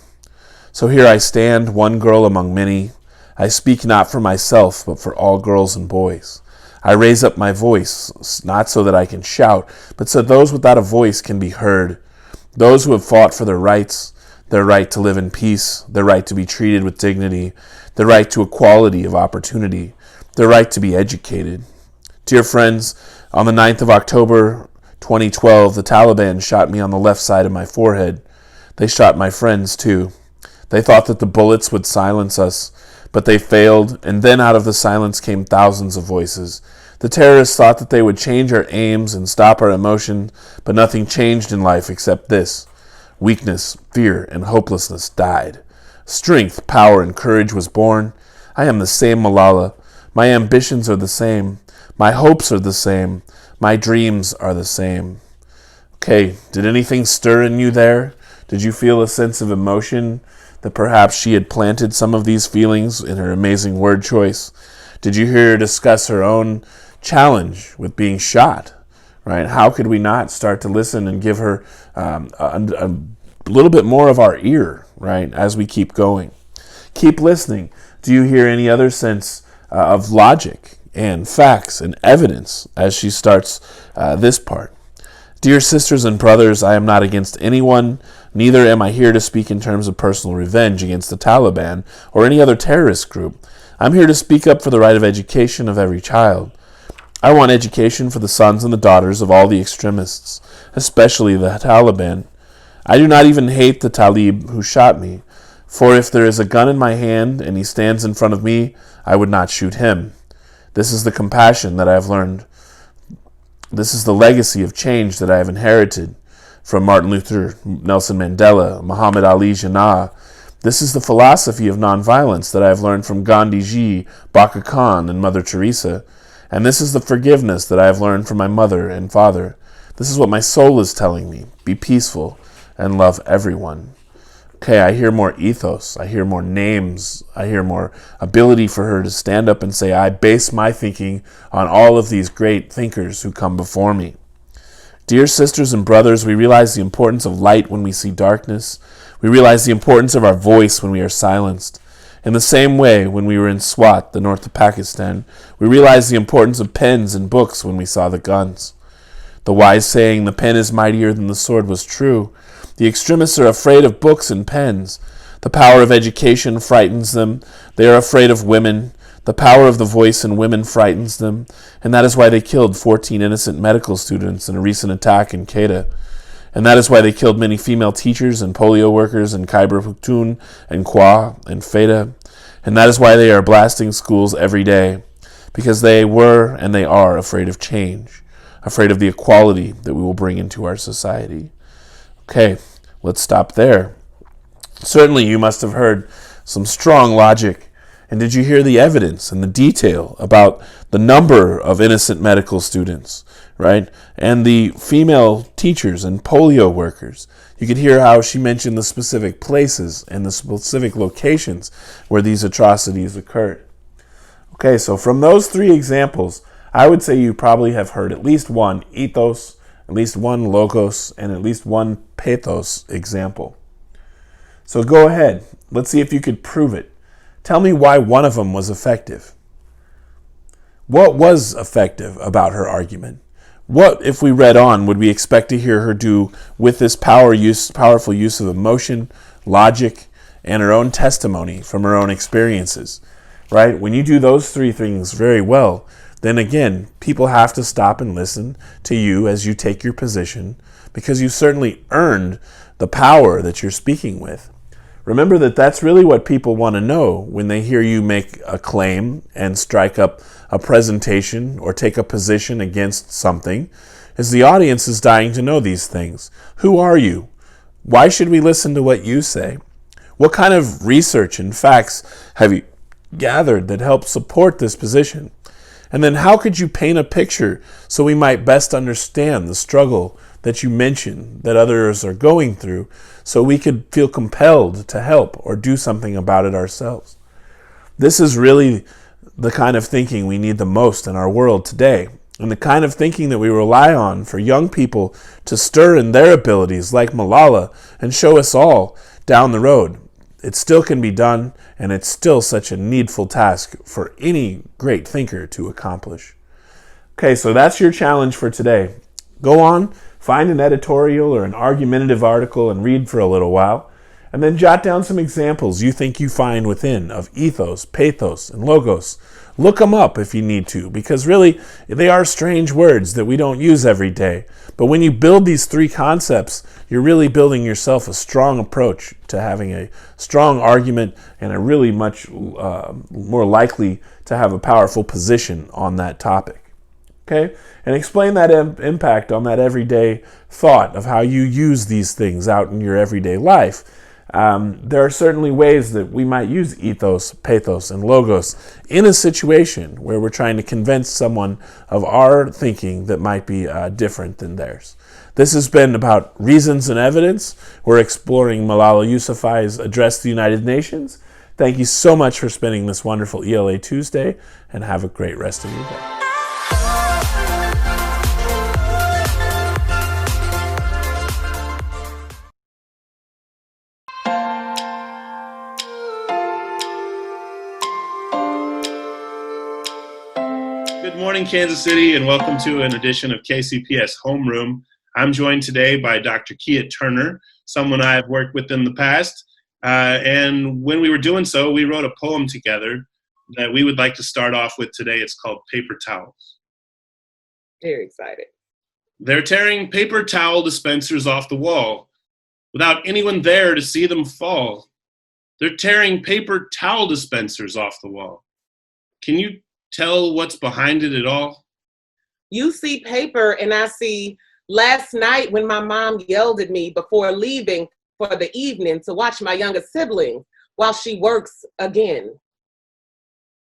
So here I stand, one girl among many. I speak not for myself, but for all girls and boys. I raise up my voice, not so that I can shout, but so those without a voice can be heard. Those who have fought for their rights, their right to live in peace, their right to be treated with dignity, their right to equality of opportunity, their right to be educated. Dear friends, on the 9th of October, 2012, the Taliban shot me on the left side of my forehead. They shot my friends too. They thought that the bullets would silence us, but they failed, and then out of the silence came thousands of voices. The terrorists thought that they would change our aims and stop our emotion, but nothing changed in life except this. Weakness, fear, and hopelessness died. Strength, power, and courage was born. I am the same Malala. My ambitions are the same. My hopes are the same. My dreams are the same. Okay, did anything stir in you there? Did you feel a sense of emotion that perhaps she had planted some of these feelings in her amazing word choice? Did you hear her discuss her own challenge with being shot? Right? How could we not start to listen and give her a little bit more of our ear, right, as we keep going? Keep listening. Do you hear any other sense of logic and facts and evidence as she starts this part? Dear sisters and brothers, I am not against anyone, neither am I here to speak in terms of personal revenge against the Taliban or any other terrorist group. I'm here to speak up for the right of education of every child. I want education for the sons and the daughters of all the extremists, especially the Taliban. I do not even hate the Talib who shot me, for if there is a gun in my hand and he stands in front of me, I would not shoot him. This is the compassion that I have learned. This is the legacy of change that I have inherited from Martin Luther, Nelson Mandela, Muhammad Ali Jinnah. This is the philosophy of nonviolence that I have learned from Gandhi Ji, Baka Khan, and Mother Teresa. And this is the forgiveness that I have learned from my mother and father. This is what my soul is telling me. Be peaceful and love everyone. Okay, I hear more ethos. I hear more names. I hear more ability for her to stand up and say, I base my thinking on all of these great thinkers who come before me. Dear sisters and brothers, we realize the importance of light when we see darkness. We realize the importance of our voice when we are silenced. In the same way, when we were in Swat, the north of Pakistan, we realized the importance of pens and books when we saw the guns. The wise saying, the pen is mightier than the sword, was true. The extremists are afraid of books and pens. The power of education frightens them. They are afraid of women. The power of the voice in women frightens them. And that is why they killed 14 innocent medical students in a recent attack in Kedah. And that is why they killed many female teachers and polio workers in Khyber Pakhtunkhwa and Kwa and Feta. And that is why they are blasting schools every day. Because they were and they are afraid of change. Afraid of the equality that we will bring into our society. Okay, let's stop there. Certainly you must have heard some strong logic. And did you hear the evidence and the detail about the number of innocent medical students, right? And the female teachers and polio workers. You could hear how she mentioned the specific places and the specific locations where these atrocities occurred. Okay, so from those three examples, I would say you probably have heard at least one ethos, at least one logos, and at least one pathos example. So go ahead. Let's see if you could prove it. Tell me why one of them was effective. What was effective about her argument? What, if we read on, would we expect to hear her do with this powerful use of emotion, logic, and her own testimony from her own experiences? Right? When you do those three things very well, then again, people have to stop and listen to you as you take your position, because you certainly earned the power that you're speaking with. Remember that that's really what people want to know when they hear you make a claim and strike up a presentation or take a position against something, is the audience is dying to know these things. Who are you? Why should we listen to what you say? What kind of research and facts have you gathered that help support this position? And then how could you paint a picture so we might best understand the struggle that you mentioned that others are going through, so we could feel compelled to help or do something about it ourselves? This is really the kind of thinking we need the most in our world today, and the kind of thinking that we rely on for young people to stir in their abilities like Malala and show us all down the road. It still can be done, and it's still such a needful task for any great thinker to accomplish. Okay, so that's your challenge for today. Go on, find an editorial or an argumentative article and read for a little while, and then jot down some examples you think you find within of ethos, pathos, and logos. Look them up if you need to, because really they are strange words that we don't use every day. But when you build these three concepts, you're really building yourself a strong approach to having a strong argument and a really much more likely to have a powerful position on that topic. Okay? And explain that impact on that everyday thought of how you use these things out in your everyday life. There are certainly ways that we might use ethos, pathos, and logos in a situation where we're trying to convince someone of our thinking that might be different than theirs. This has been about Reasons and Evidence. We're exploring Malala Yousafzai's address to the United Nations. Thank you so much for spending this wonderful ELA Tuesday, and have a great rest of your day. Good morning, Kansas City, and welcome to an edition of KCPS Homeroom. I'm joined today by Dr. Kia Turner, someone I've worked with in the past. And when we were doing so, we wrote a poem together that we would like to start off with today. It's called Paper Towels. Very excited. They're tearing paper towel dispensers off the wall without anyone there to see them fall. They're tearing paper towel dispensers off the wall. Can you tell what's behind it at all? You see paper, and I see last night when my mom yelled at me before leaving for the evening to watch my youngest sibling while she works again.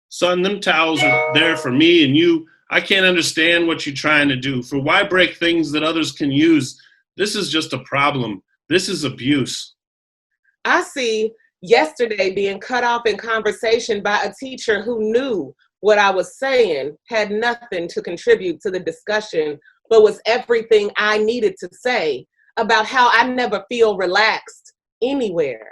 Son, them towels are there for me and you. I can't understand what you're trying to do. For why break things that others can use? This is just a problem. This is abuse. I see yesterday being cut off in conversation by a teacher who knew what I was saying had nothing to contribute to the discussion, but was everything I needed to say about how I never feel relaxed anywhere.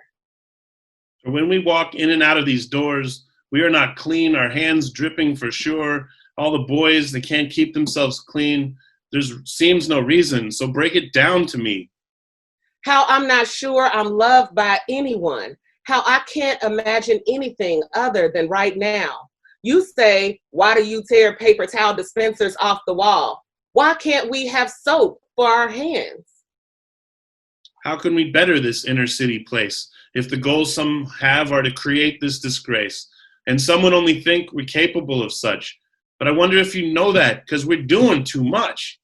When we walk in and out of these doors, we are not clean, our hands dripping for sure. All the boys, they can't keep themselves clean. There seems no reason, so break it down to me. How I'm not sure I'm loved by anyone. How I can't imagine anything other than right now. You say, why do you tear paper towel dispensers off the wall? Why can't we have soap for our hands? How can we better this inner city place if the goals some have are to create this disgrace? And some would only think we're capable of such. But I wonder if you know that, because we're doing too much.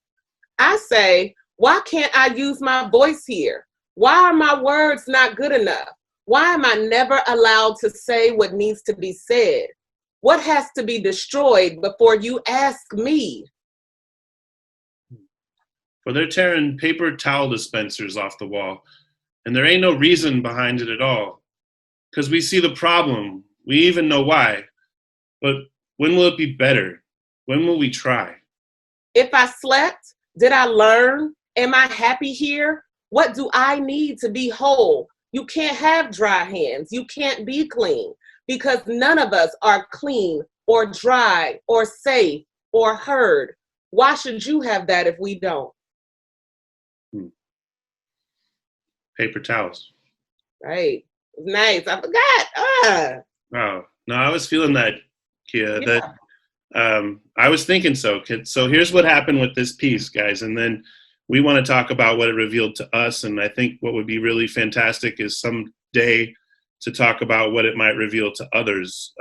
I say, why can't I use my voice here? Why are my words not good enough? Why am I never allowed to say what needs to be said? What has to be destroyed before you ask me? For they're tearing paper towel dispensers off the wall, and there ain't no reason behind it at all. Because we see the problem, we even know why. But when will it be better? When will we try? If I slept, did I learn? Am I happy here? What do I need to be whole? You can't have dry hands. You can't be clean, because none of us are clean or dry or safe or heard. Why should you have that if we don't? Paper towels. Right. Nice. I forgot. Oh, no, I was feeling that, Kia. Yeah. That I was thinking so. So here's what happened with this piece, guys. And then we want to talk about what it revealed to us. And I think what would be really fantastic is someday to talk about what it might reveal to others.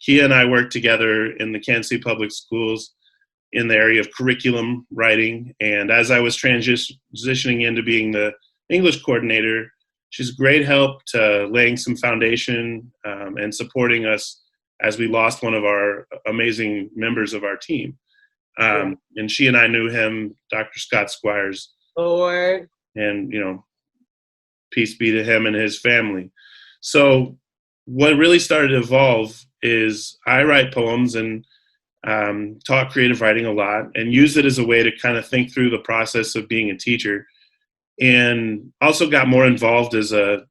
Kia and I work together in the Kansas City Public Schools in the area of curriculum writing. And as I was transitioning into being the English coordinator, she's great help to laying some foundation and supporting us as we lost one of our amazing members of our team. And she and I knew him, Dr. Scott Squires. Lord. And, peace be to him and his family. So what really started to evolve is I write poems and taught creative writing a lot and use it as a way to kind of think through the process of being a teacher, and also got more involved as a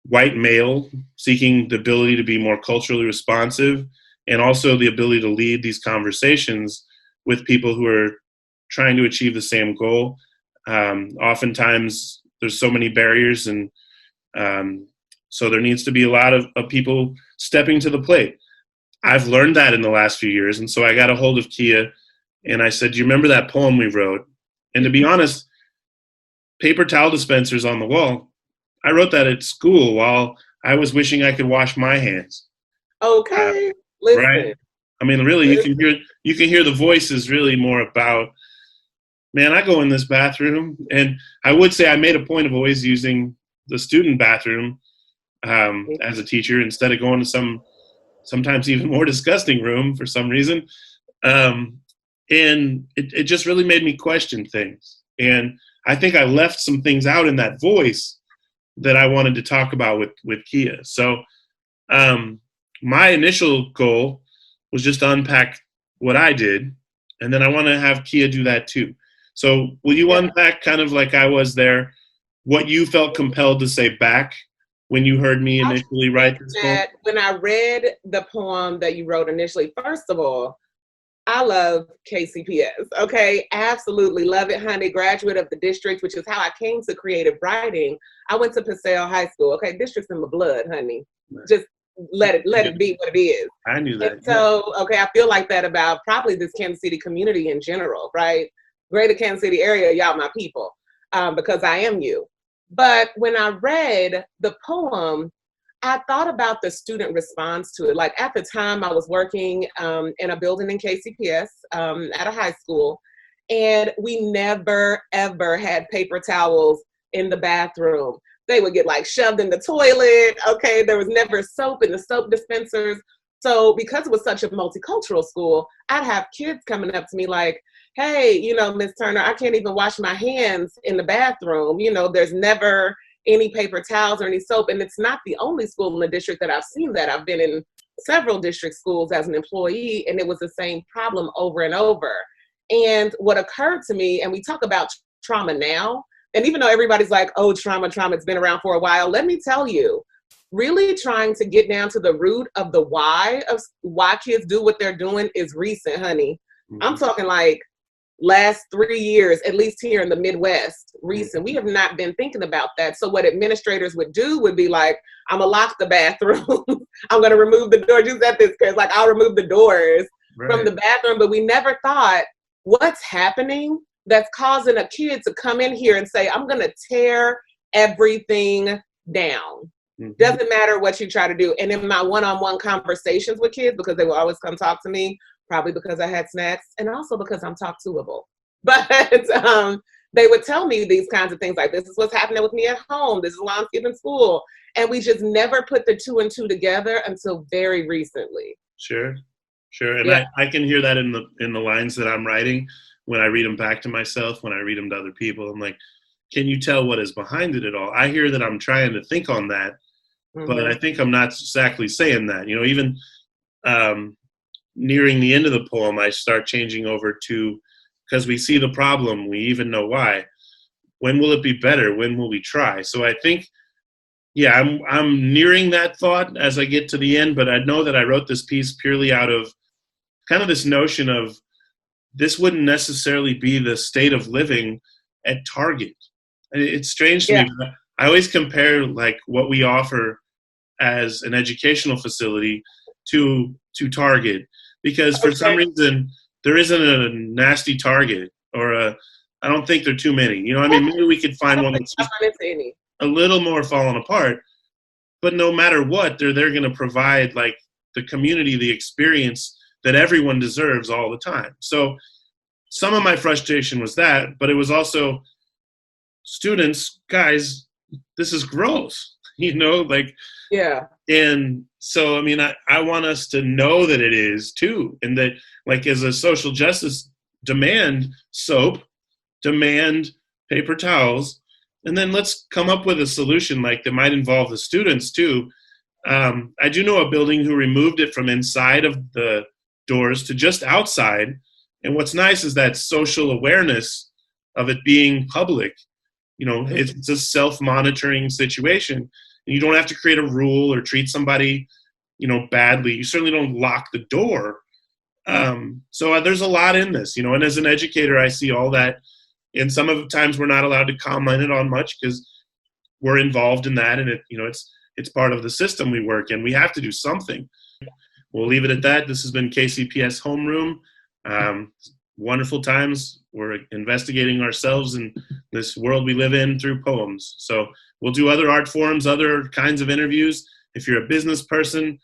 white male seeking the ability to be more culturally responsive, and also the ability to lead these conversations with people who are trying to achieve the same goal. Oftentimes there's so many barriers, and so there needs to be a lot of people stepping to the plate. I've learned that in the last few years. And so I got a hold of Kia and I said, do you remember that poem we wrote? And to be honest, paper towel dispensers on the wall, I wrote that at school while I was wishing I could wash my hands. Okay. Listen. Right? I mean, really, you can hear the voice is really more about, man, I go in this bathroom, and I would say I made a point of always using the student bathroom as a teacher instead of going to sometimes even more disgusting room for some reason. And it just really made me question things. And I think I left some things out in that voice that I wanted to talk about with Kia. So my initial goal was just to unpack what I did, and then I want to have Kia do that too. So will you unpack, kind of like I was there, what you felt compelled to say back when you heard me initially write this poem? When I read the poem that you wrote initially, first of all, I love KCPS, okay? Absolutely love it, honey. Graduate of the district, which is how I came to creative writing. I went to Paseo High School, okay? District's in my blood, honey. Just let it be what it is. I knew that. And so, okay, I feel like that about probably this Kansas City community in general, right? Greater Kansas City area, y'all my people, because I am you. But when I read the poem, I thought about the student response to it. Like at the time I was working in a building in KCPS at a high school, and we never, ever had paper towels in the bathroom. They would get like shoved in the toilet. Okay, there was never soap in the soap dispensers. So because it was such a multicultural school, I'd have kids coming up to me like, hey, Miss Turner, I can't even wash my hands in the bathroom. There's never any paper towels or any soap. And it's not the only school in the district that I've seen that. I've been in several district schools as an employee, and it was the same problem over and over. And what occurred to me, and we talk about trauma now, and even though everybody's like, oh, trauma, it's been around for a while, let me tell you, really trying to get down to the root of the why of why kids do what they're doing is recent, honey. Mm-hmm. I'm talking like last 3 years, at least here in the Midwest, recent. We have not been thinking about that. So what administrators would do would be like, I'm gonna lock the bathroom. I'm gonna remove the doors. You said this, Chris, like I'll remove the doors from the bathroom. But we never thought, what's happening that's causing a kid to come in here and say, I'm gonna tear everything down. Mm-hmm. Doesn't matter what you try to do. And in my one-on-one conversations with kids, because they will always come talk to me, probably because I had snacks and also because I'm talk toable. But they would tell me these kinds of things like, this is what's happening with me at home. This is why I'm skipping school. And we just never put the two and two together until very recently. Sure. And I can hear that in the lines that I'm writing when I read them back to myself, when I read them to other people. I'm like, can you tell what is behind it at all? I hear that I'm trying to think on that, but I think I'm not exactly saying that. Even nearing the end of the poem, I start changing over to, because we see the problem, we even know why. When will it be better? When will we try? So I think, I'm nearing that thought as I get to the end, but I know that I wrote this piece purely out of kind of this notion of this wouldn't necessarily be the state of living at Target. It's strange to me, but I always compare like what we offer as an educational facility to Target, because for some reason there isn't a nasty Target or a I don't think they're too many. You know, I mean, maybe we could find one that's just Any. a little more falling apart. But no matter what, they're going to provide like the community, the experience that everyone deserves all the time. So some of my frustration was that, but it was also students, guys, this is gross, you know, like, Yeah. and so, I mean, I want us to know that it is too. And that like as a social justice, demand soap, demand paper towels, and then let's come up with a solution like that might involve the students too. I do know a building who removed it from inside of the doors to just outside. And what's nice is that social awareness of it being public. You know, it's a self-monitoring situation. And you don't have to create a rule or treat somebody, you know, badly. You certainly don't lock the door. So there's a lot in this, you know, and as an educator, I see all that. And some of the times we're not allowed to comment it on much because we're involved in that. And it, you know, it's part of the system we work in. We have to do something. We'll leave it at that. This has been KCPS Homeroom. Wonderful times. We're investigating ourselves in this world we live in through poems. So we'll do other art forums, other kinds of interviews. If you're a business person,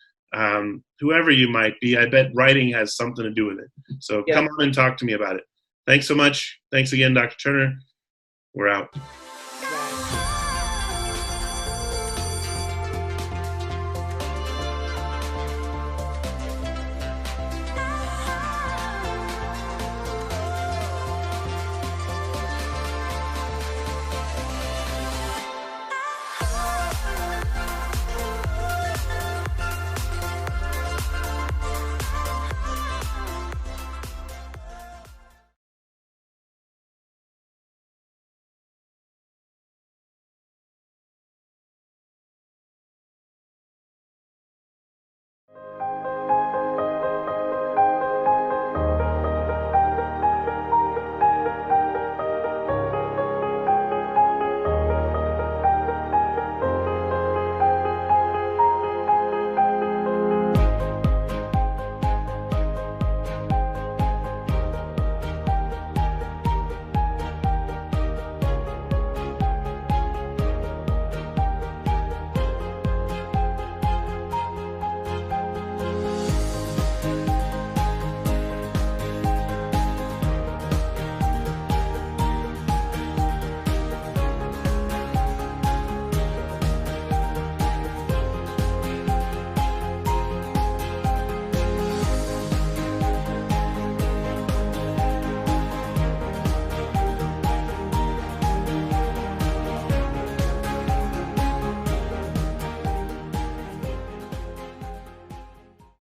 whoever you might be, I bet writing has something to do with it. So come on and talk to me about it. Thanks so much. Thanks again, Dr. Turner. We're out.